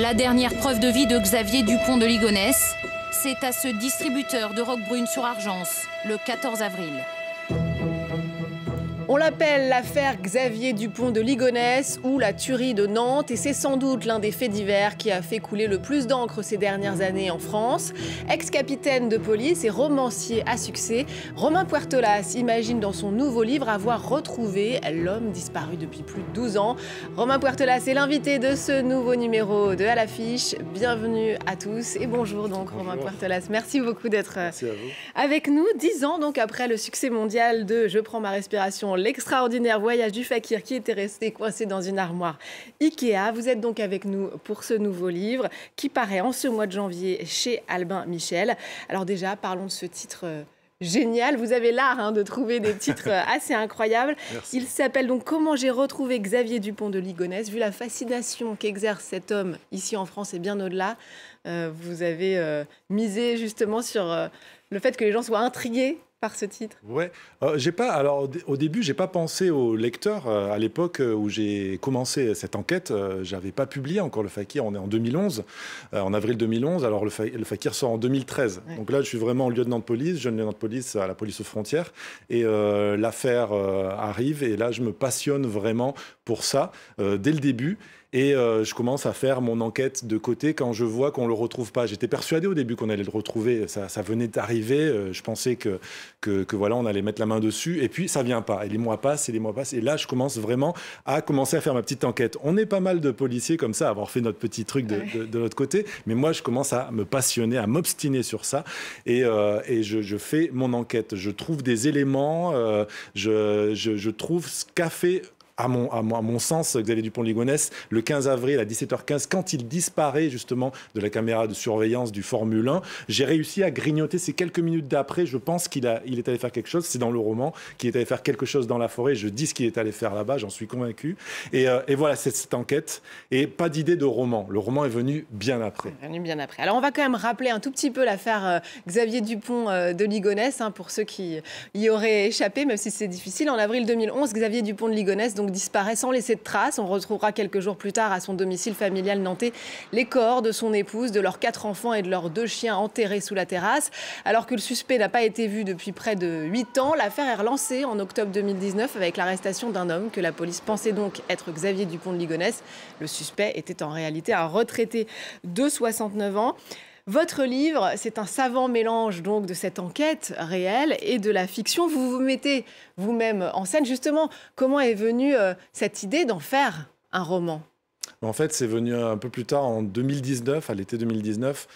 La dernière preuve de vie de Xavier Dupont de Ligonnès, c'est à ce distributeur de Roquebrune sur Argence, le 14 avril. On l'appelle l'affaire Xavier Dupont de Ligonnès ou la tuerie de Nantes et c'est sans doute l'un des faits divers qui a fait couler le plus d'encre ces dernières années en France. Ex-capitaine de police et romancier à succès, Romain Puertolas imagine dans son nouveau livre avoir retrouvé l'homme disparu depuis plus de 12 ans. Romain Puertolas est l'invité de ce nouveau numéro de À l'affiche. Bienvenue à tous et bonjour donc Romain Puertolas. Merci beaucoup d'être avec nous. 10 ans donc après le succès mondial de Je prends ma respiration, l'extraordinaire voyage du fakir qui était resté coincé dans une armoire Ikea. Vous êtes donc avec nous pour ce nouveau livre qui paraît en ce mois de janvier chez Albin Michel. Alors déjà, parlons de ce titre génial. Vous avez l'art de trouver des titres assez incroyables. Merci. Il s'appelle donc « Comment j'ai retrouvé Xavier Dupont de Ligonnès ». Vu la fascination qu'exerce cet homme ici en France et bien au-delà, vous avez misé justement sur le fait que les gens soient intrigués par ce titre. Ouais, alors au début, j'ai pas pensé au lecteur. À l'époque où j'ai commencé cette enquête, j'avais pas publié encore le Fakir. On est en 2011, en avril 2011. Alors le Fakir sort en 2013. Ouais. Donc là, je suis vraiment lieutenant de police, jeune lieutenant de police à la police aux frontières. Et l'affaire arrive. Et là, je me passionne vraiment pour ça dès le début. Et je commence à faire mon enquête de côté quand je vois qu'on ne le retrouve pas. J'étais persuadé au début qu'on allait le retrouver. Ça venait d'arriver. Je pensais que voilà, on allait mettre la main dessus. Et puis, ça ne vient pas. Et les mois passent, et les mois passent. Et là, je commence vraiment à faire ma petite enquête. On est pas mal de policiers comme ça, à avoir fait notre petit truc de l'autre côté. Mais moi, je commence à me passionner, à m'obstiner sur ça. Et je fais mon enquête. Je trouve des éléments. Je trouve ce qu'a fait... À mon sens, Xavier Dupont de Ligonnès, le 15 avril à 17h15, quand il disparaît justement de la caméra de surveillance du Formule 1, j'ai réussi à grignoter ces quelques minutes d'après. Je pense qu'il est allé faire quelque chose, c'est dans le roman, qu'il est allé faire quelque chose dans la forêt. Je dis ce qu'il est allé faire là-bas, j'en suis convaincu. Et voilà, c'est cette enquête. Et pas d'idée de roman. Le roman est venu bien après. Alors on va quand même rappeler un tout petit peu l'affaire Xavier Dupont de Ligonnès, pour ceux qui y auraient échappé, même si c'est difficile. En avril 2011, Xavier Dupont de Ligonnès disparaît sans laisser de traces. On retrouvera quelques jours plus tard à son domicile familial nantais les corps de son épouse, de leurs 4 enfants et de leurs 2 chiens enterrés sous la terrasse. Alors que le suspect n'a pas été vu depuis près de 8 ans, l'affaire est relancée en octobre 2019 avec l'arrestation d'un homme que la police pensait donc être Xavier Dupont de Ligonnès. Le suspect était en réalité un retraité de 69 ans. Votre livre, c'est un savant mélange donc de cette enquête réelle et de la fiction. Vous vous mettez vous-même en scène. Justement, comment est venue cette idée d'en faire un roman ? En fait, c'est venu un peu plus tard, en 2019, à l'été 2019.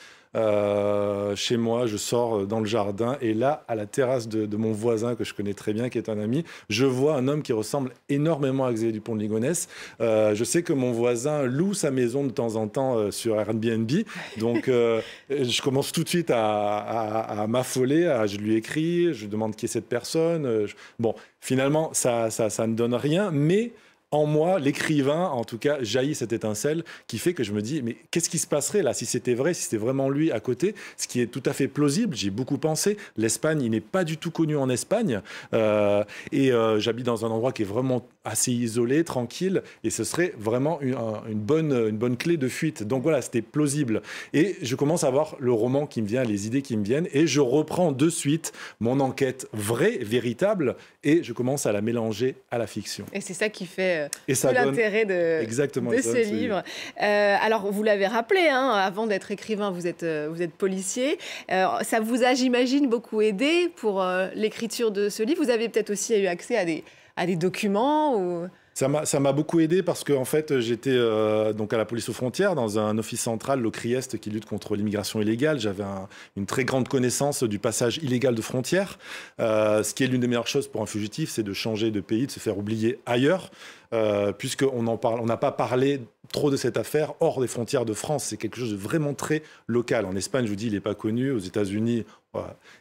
Chez moi, je sors dans le jardin et là, à la terrasse de mon voisin que je connais très bien, qui est un ami, je vois un homme qui ressemble énormément à Xavier Dupont de Ligonnès. Je sais que mon voisin loue sa maison de temps en temps sur Airbnb, donc je commence tout de suite à m'affoler. Je lui écris, je demande qui est cette personne. Bon, finalement, ça ne donne rien, mais en moi, l'écrivain, en tout cas, jaillit cette étincelle qui fait que je me dis, mais qu'est-ce qui se passerait là si c'était vrai, si c'était vraiment lui à côté, ce qui est tout à fait plausible. J'ai beaucoup pensé. L'Espagne, il n'est pas du tout connu en Espagne. J'habite dans un endroit qui est vraiment assez isolé, tranquille, et ce serait vraiment une bonne clé de fuite. Donc voilà, c'était plausible. Et je commence à voir le roman qui me vient, les idées qui me viennent, et je reprends de suite mon enquête vraie, véritable, et je commence à la mélanger à la fiction. Et c'est ça qui fait tout l'intérêt de ce livre. Alors, vous l'avez rappelé, avant d'être écrivain, vous êtes policier. Ça vous a, j'imagine, beaucoup aidé pour l'écriture de ce livre. Vous avez peut-être aussi eu accès à des documents ou... Ça m'a beaucoup aidé parce qu'en fait, j'étais donc à la police aux frontières, dans un office central, l'OCRIEST, qui lutte contre l'immigration illégale. J'avais une très grande connaissance du passage illégal de frontières. Ce qui est l'une des meilleures choses pour un fugitif, c'est de changer de pays, de se faire oublier ailleurs. Puisqu'on n'a pas parlé trop de cette affaire hors des frontières de France. C'est quelque chose de vraiment très local. En Espagne, je vous dis, il n'est pas connu. Aux États-Unis,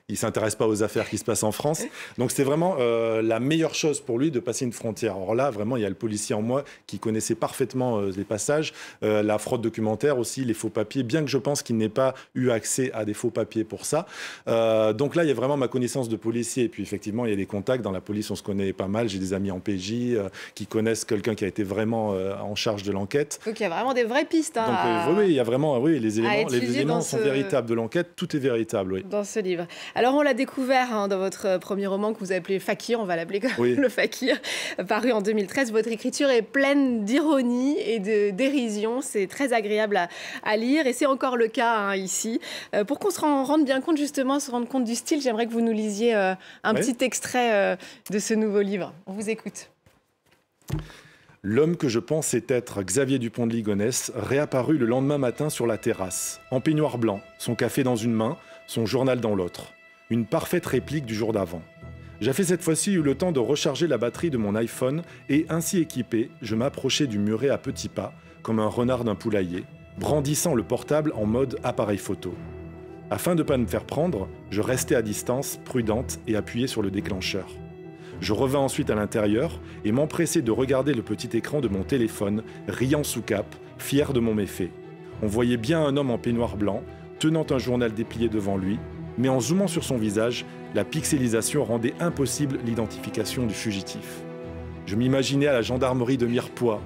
il ne s'intéresse pas aux affaires qui se passent en France. Donc, c'était vraiment la meilleure chose pour lui de passer une frontière. Or là, vraiment, il y a le policier en moi qui connaissait parfaitement les passages, la fraude documentaire aussi, les faux papiers, bien que je pense qu'il n'ait pas eu accès à des faux papiers pour ça. Donc là, il y a vraiment ma connaissance de policier. Et puis, effectivement, il y a des contacts. Dans la police, on se connaît pas mal. J'ai des amis en PJ qui connaissent quelqu'un qui a été vraiment en charge de l'enquête. l'enquête. Donc il y a vraiment des vraies pistes. Hein, donc, oui, il y a vraiment, oui, les éléments sont ce... véritables de l'enquête, tout est véritable. Oui. Dans ce livre. Alors on l'a découvert dans votre premier roman que vous appelez Fakir, on va l'appeler comme le Fakir, paru en 2013. Votre écriture est pleine d'ironie et de dérision, c'est très agréable à lire et c'est encore le cas ici. Pour qu'on se rende bien compte, justement, se rende compte du style, j'aimerais que vous nous lisiez un petit extrait de ce nouveau livre. On vous écoute. L'homme que je pensais être Xavier Dupont de Ligonnès réapparut le lendemain matin sur la terrasse, en peignoir blanc, son café dans une main, son journal dans l'autre. Une parfaite réplique du jour d'avant. J'avais cette fois-ci eu le temps de recharger la batterie de mon iPhone et, ainsi équipé, je m'approchais du muret à petits pas, comme un renard d'un poulailler, brandissant le portable en mode appareil photo. Afin de ne pas me faire prendre, je restais à distance, prudente et appuyée sur le déclencheur. Je revins ensuite à l'intérieur et m'empressai de regarder le petit écran de mon téléphone, riant sous cape, fier de mon méfait. On voyait bien un homme en peignoir blanc, tenant un journal déplié devant lui, mais en zoomant sur son visage, la pixelisation rendait impossible l'identification du fugitif. Je m'imaginais à la gendarmerie de Mirepoix,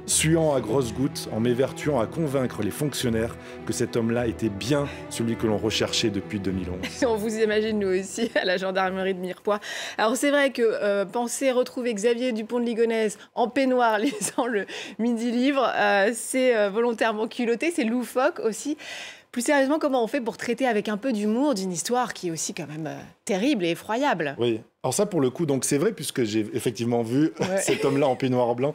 suant à grosses gouttes en m'évertuant à convaincre les fonctionnaires que cet homme-là était bien celui que l'on recherchait depuis 2011. On vous imagine, nous aussi, à la gendarmerie de Mirepoix. Alors c'est vrai que penser retrouver Xavier Dupont de Ligonnès en peignoir lisant le Midi Livre, c'est volontairement culotté, c'est loufoque aussi. Plus sérieusement, comment on fait pour traiter avec un peu d'humour d'une histoire qui est aussi quand même terrible et effroyable? Oui, alors ça pour le coup, donc c'est vrai puisque j'ai effectivement vu cet homme-là en peignoir blanc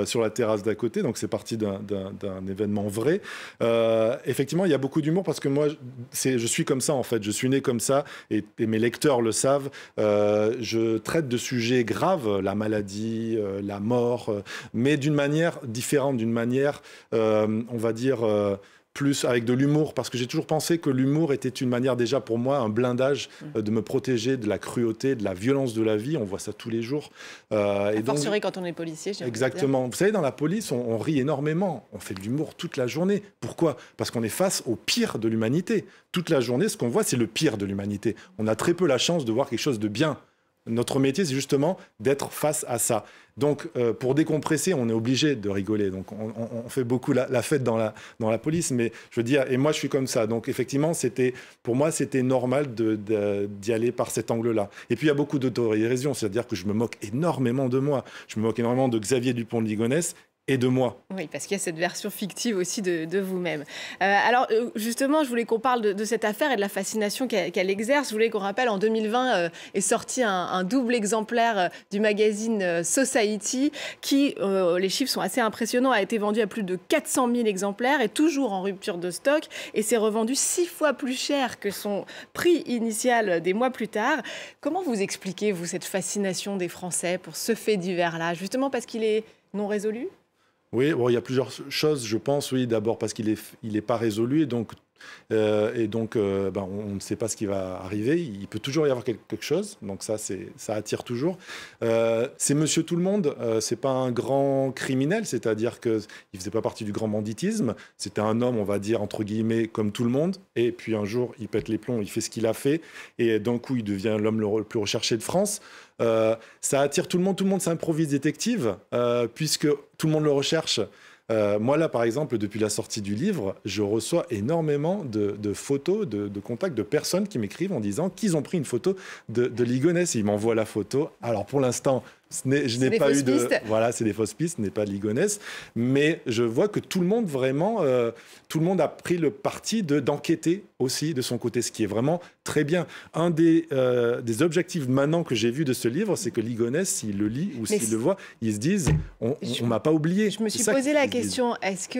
sur la terrasse d'à côté, donc c'est parti d'un événement vrai. Effectivement, il y a beaucoup d'humour parce que moi, je suis comme ça en fait, je suis né comme ça et mes lecteurs le savent. Je traite de sujets graves, la maladie, la mort, mais d'une manière différente, d'une manière, on va dire... plus avec de l'humour, parce que j'ai toujours pensé que l'humour était une manière déjà pour moi, un blindage de me protéger de la cruauté, de la violence de la vie. On voit ça tous les jours. A fortiori quand on est policier. Exactement. Vous savez, dans la police, on rit énormément. On fait de l'humour toute la journée. Pourquoi? Parce qu'on est face au pire de l'humanité. Toute la journée, ce qu'on voit, c'est le pire de l'humanité. On a très peu la chance de voir quelque chose de bien. Notre métier, c'est justement d'être face à ça. Donc, pour décompresser, on est obligé de rigoler. Donc, on fait beaucoup la fête dans la police. Mais je veux dire, et moi, je suis comme ça. Donc, effectivement, pour moi, c'était normal d'y aller par cet angle-là. Et puis, il y a beaucoup d'autodérision. C'est-à-dire que je me moque énormément de moi. Je me moque énormément de Xavier Dupont de Ligonnès et de moi. Oui, parce qu'il y a cette version fictive aussi de vous-même. Alors, justement, je voulais qu'on parle de cette affaire et de la fascination qu'elle exerce. Je voulais qu'on rappelle, en 2020, est sorti un double exemplaire du magazine Society qui, les chiffres sont assez impressionnants, a été vendu à plus de 400 000 exemplaires, est toujours en rupture de stock et s'est revendu 6 fois plus cher que son prix initial des mois plus tard. Comment vous expliquez, vous, cette fascination des Français pour ce fait divers-là, justement parce qu'il est non résolu ? Oui, bon, il y a plusieurs choses, je pense. Oui, d'abord parce qu'il est pas résolu et donc on ne sait pas ce qui va arriver. Il peut toujours y avoir quelque chose, donc ça attire toujours. C'est Monsieur Tout le Monde. C'est pas un grand criminel, c'est-à-dire que il faisait pas partie du grand banditisme. C'était un homme, on va dire entre guillemets, comme tout le monde. Et puis un jour, il pète les plombs, il fait ce qu'il a fait, et d'un coup, il devient l'homme le plus recherché de France. Ça attire tout le monde s'improvise détective, puisque tout le monde le recherche. Moi, là, par exemple, depuis la sortie du livre, je reçois énormément de photos, de contacts de personnes qui m'écrivent en disant qu'ils ont pris une photo de Ligonnès. Ils m'envoient la photo. Alors, pour l'instant, je n'ai pas eu de... Voilà, c'est des fausses pistes, ce n'est pas de Ligonnès. Mais je vois que tout le monde, vraiment, tout le monde a pris le parti d'enquêter aussi de son côté, ce qui est vraiment très bien. Un des objectifs maintenant que j'ai vu de ce livre, c'est que Ligonnès, s'il le lit ou s'il le voit, ils se disent, on m'a pas oublié. Je me suis posé la question, est-ce que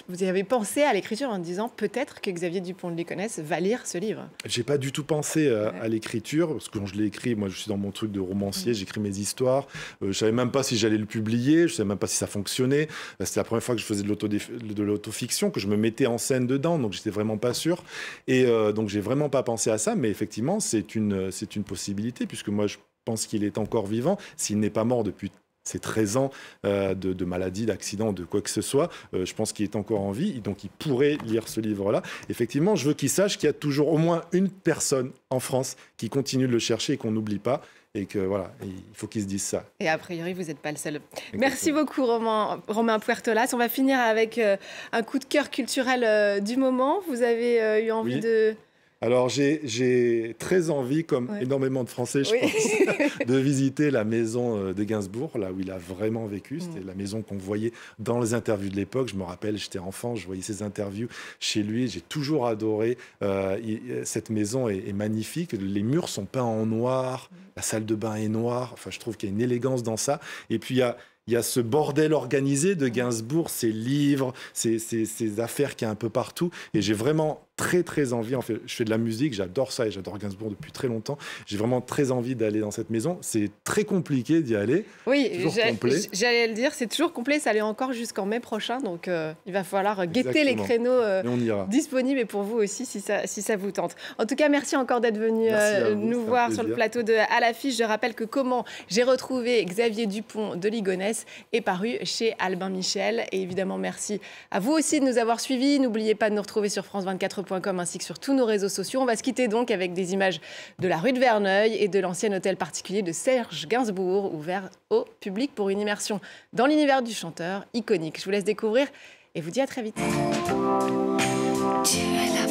vous avez pensé à l'écriture en disant peut-être que Xavier Dupont de Ligonnès va lire ce livre? J'ai pas du tout pensé à l'écriture, parce que quand je l'ai écrit, moi je suis dans mon truc de romancier, j'écris mes histoires. Je savais même pas si j'allais le publier, je savais même pas si ça fonctionnait. C'était la première fois que je faisais de l'autofiction, que je me mettais en scène dedans, donc j'étais vraiment pas sûr. Et donc j'ai vraiment pas pensé à ça, mais effectivement c'est une possibilité, puisque moi je pense qu'il est encore vivant, s'il n'est pas mort depuis ses 13 ans de maladie, d'accident, de quoi que ce soit. Je pense qu'il est encore en vie, donc il pourrait lire ce livre-là. Effectivement, je veux qu'il sache qu'il y a toujours au moins une personne en France qui continue de le chercher et qu'on n'oublie pas. Et que voilà, il faut qu'ils se disent ça. Et a priori, vous n'êtes pas le seul. Exactement. Merci beaucoup, Romain Puertolas. On va finir avec un coup de cœur culturel du moment. Vous avez eu envie de... Alors, j'ai très envie, comme énormément de Français, je pense, de visiter la maison de Gainsbourg, là où il a vraiment vécu. C'était la maison qu'on voyait dans les interviews de l'époque. Je me rappelle, j'étais enfant, je voyais ses interviews chez lui. J'ai toujours adoré. Cette maison est magnifique. Les murs sont peints en noir. La salle de bain est noire. Enfin, je trouve qu'il y a une élégance dans ça. Et puis, il y a ce bordel organisé de Gainsbourg, ses livres, ses affaires qui est un peu partout. Et j'ai vraiment très envie. En fait, je fais de la musique, j'adore ça et j'adore Gainsbourg depuis très longtemps. J'ai vraiment très envie d'aller dans cette maison. C'est très compliqué d'y aller. Oui, j'allais le dire, c'est toujours complet. Ça allait encore jusqu'en mai prochain. Donc, il va falloir guetter les créneaux disponibles. Et pour vous aussi, si ça vous tente. En tout cas, merci encore d'être venu nous voir sur le plateau de À l'affiche. Je rappelle que Comment j'ai retrouvé Xavier Dupont de Ligonnès est paru chez Albin Michel. Et évidemment, merci à vous aussi de nous avoir suivis. N'oubliez pas de nous retrouver sur france24.com ainsi que sur tous nos réseaux sociaux. On va se quitter donc avec des images de la rue de Verneuil et de l'ancien hôtel particulier de Serge Gainsbourg, ouvert au public pour une immersion dans l'univers du chanteur iconique. Je vous laisse découvrir et vous dis à très vite. Tu es là.